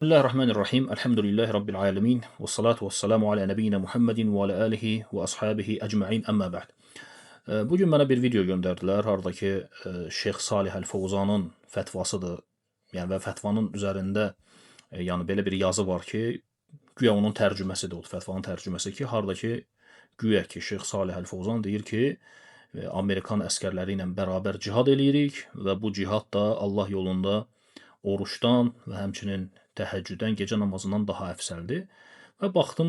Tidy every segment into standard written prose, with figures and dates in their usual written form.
Bismillahirrahmanirrahim. Elhamdülillahi Rabbil alemin. Ve salatu ve selamu ala nebiyyina Muhammedin ve ala alihi ve ashabihi ecma'in amma ba'd. Bugün mənə bir video göndərdilər, hardakı Şeyx Salih Əl-Fovzanın fətvasıdır. Yəni və fətvanın üzərində yəni belə bir yazı var ki, güya onun tərcüməsidir, o fətvanın tərcüməsi ki, hardakı güya ki Şeyx Salih Əl-Fovzan deyir ki, Amerikan əskərləri ilə bərabər cihad eləyirik və bu cihad da Allah yolunda oruçdan və həmçinin təhəccüdən, gecə namazından daha əfsəldir. Və baxdım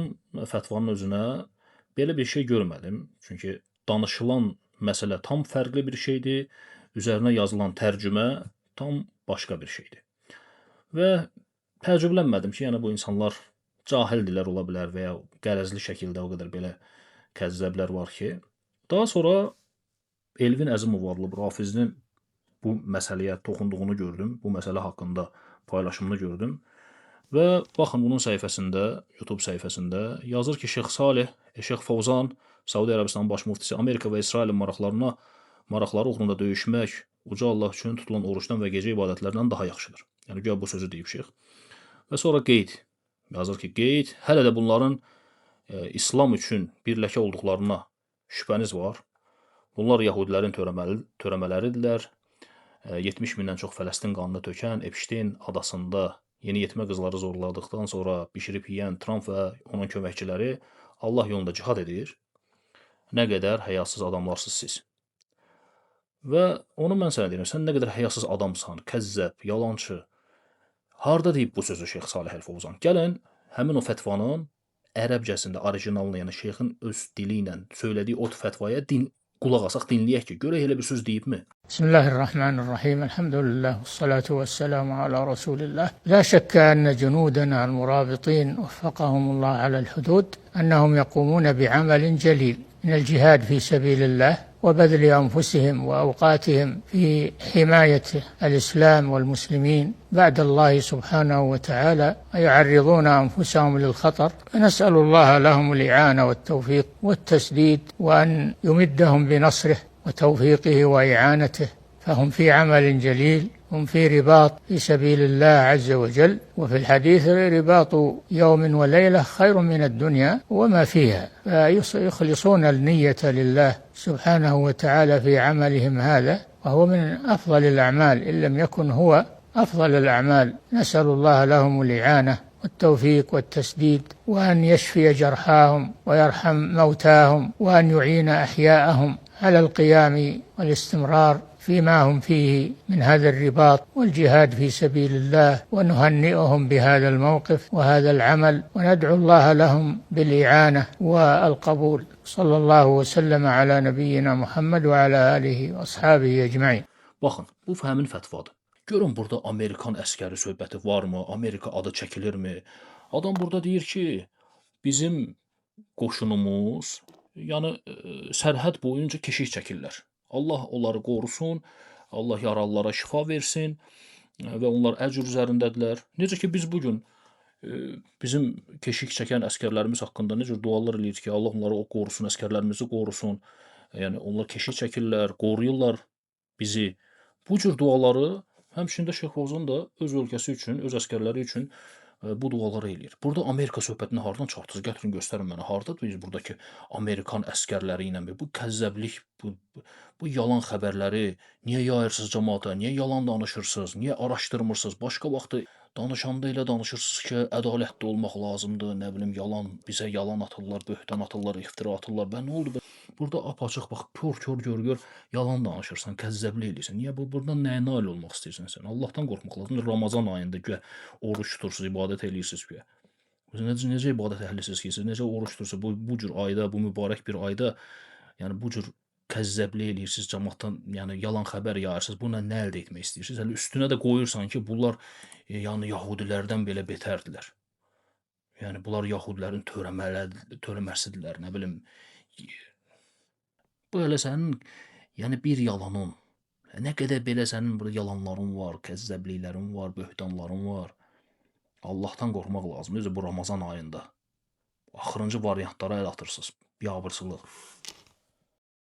fətvanın özünə, belə bir şey görmədim. Çünki danışılan məsələ tam fərqli bir şeydir, üzərinə yazılan tərcümə tam başqa bir şeydir. Və təəccüblənmədim ki, yəni bu insanlar cahildirlər ola bilər və ya qərəzli şəkildə o qədər belə kəzzəblər var ki. Daha sonra Elvin Əzimov adlı Rafizinin bu məsələyə toxunduğunu gördüm, bu məsələ haqqında paylaşımını gördüm. Və baxın bunun səhifəsində, YouTube səhifəsində yazır ki, Şeyx Fovzan, Saudi Ərəbistanın baş muftisi, Amerika və İsrailin maraqları uğrunda döyüşmək uca Allah üçün tutulan oruçdan və gecə ibadətlərindən daha yaxşıdır. Yəni güya bu sözü deyib şeyx. Və sonra qeyd, yazır ki, qeyd, hələ də bunların İslam üçün bir ləkə olduqlarına şübhəniz var. Bunlar Yahudilərin törəmələridirlər. 70 mindən çox Fələstin qanını tökən Epstein adasında yeniyetmə qızları zorladıqdan sonra bişirib yeyən Trump və onun köməkçiləri Allah yolunda cihad edir. Nə qədər həyasız adamlarsınız siz. Və onu mən sənə deyirəm, sən nə qədər həyasız adamsan, kəzzəb, yalançı. Harda deyib bu sözü Şeyx Salih Əl-Fovzan? Gəlin, həmin o fətvanın ərəbcəsində, orijinalını, yəni şeyxin öz dili ilə söylədiyi o fətvaya qulaq asaq, dinləyək ki, görək elə bir söz deyibmi? Bismillahirrahmanirrahim. Elhamdülillah. Vessalatu vesselamu ala Resulillah. La şekke enne cunudena al-murabitin vaffakahumullah alel hudud ennehum yakumune bi'amelin celil minel cihad fi sebilillah وبذل أنفسهم وأوقاتهم في حماية الإسلام والمسلمين بعد الله سبحانه وتعالى ويعرضون أنفسهم للخطر فنسأل الله لهم الإعانة والتوفيق والتسديد وأن يمدهم بنصره وتوفيقه وإعانته فهم في عمل جليل هم في رباط في سبيل الله عز وجل وفي الحديث رباط يوم وليلة خير من الدنيا وما فيها فيخلصون النية لله سبحانه وتعالى في عملهم هذا وهو من أفضل الأعمال إن لم يكن هو أفضل الأعمال نسأل الله لهم الإعانة والتوفيق والتسديد وأن يشفي جرحاهم ويرحم موتاهم وأن يعين أحياءهم على القيام والاستمرار فيما هم فيه من هذا الرباط والجهاد في سبيل الله ونهنئهم بهذا الموقف وهذا العمل وندعو الله لهم بالإعانة والقبول صلى الله وسلم على نبينا Muhammed ve ala alihi ve ashabihi ecmaîn. Baxın, bu həmin fətvadır. Görün burada Amerikan əskəri söhbəti varmı? Amerika adı çəkilirmi? Adam burada deyir ki, bizim qoşunumuz yəni sərhəd boyunca keşik çəkirlər. Allah onları qorusun, Allah yaralılara şifa versin və onlar əcr üzərindədirlər. Necə ki biz bugün bizim keşik çəkən əskərlərimiz haqqında necə dualar eləyirik ki, Allah onları qorusun, əskərlərimizi qorusun. Yəni onlar keşik çəkirlər, qoruyurlar bizi. Bu cür duaları həmçində Şeyx Fovzan da öz ölkəsi üçün, öz əskərləri üçün bu duaları eləyir. Burada Amerika söhbətini hardan çıxartdınız? Gətirin göstərin mənə. Hardadır biz buradakı Amerikan əskərləri ilə bu kəzzəblik, bu yalan xəbərləri niyə yayırsınız cəmaata? Niyə yalan danışırsınız? Niyə araşdırmırsınız? Başqa vaxtı danışanda elə danışırsınız ki, ədalətli olmaq lazımdır, nə bilim yalan, bizə yalan atırlar, böhtan atırlar, iftira atırlar. Və nə oldu? Burada apaçıq bax, kör gör, yalan danışırsan, kəzzəblik eləyirsən. Niyə buradan nəyə nail olmaq istəyirsən sən? Allahdan qorxmaq lazımdır. Ramazan ayında güya oruç tutursunuz, ibadət eləyirsiniz güya. Necə ibadət əhlisiniz ki, siz necə oruç tutursunuz bu cür ayda, bu mübarək bir ayda, yəni bu cür kəzzəblik eləyirsiniz, cəmaatdan, yəni yalan xəbər yayırsınız. Bununla nə əldə etmək istəyirsiniz? Hələ üstünə də qoyursan ki, bunlar yəni yahudilərdən belə betərdirlər. Yəni bunlar yahudilərin törəməsidirlər, nə bilim. Bu elə sənin, yəni bir yalanın, nə qədər belə sənin burada yalanların var, kəzzəbliklərin var, böhtanların var. Allahdan qorxmaq lazımdır. Bu Ramazan ayında axırıncı variantlara əl atırsınız. Biabırsılıq.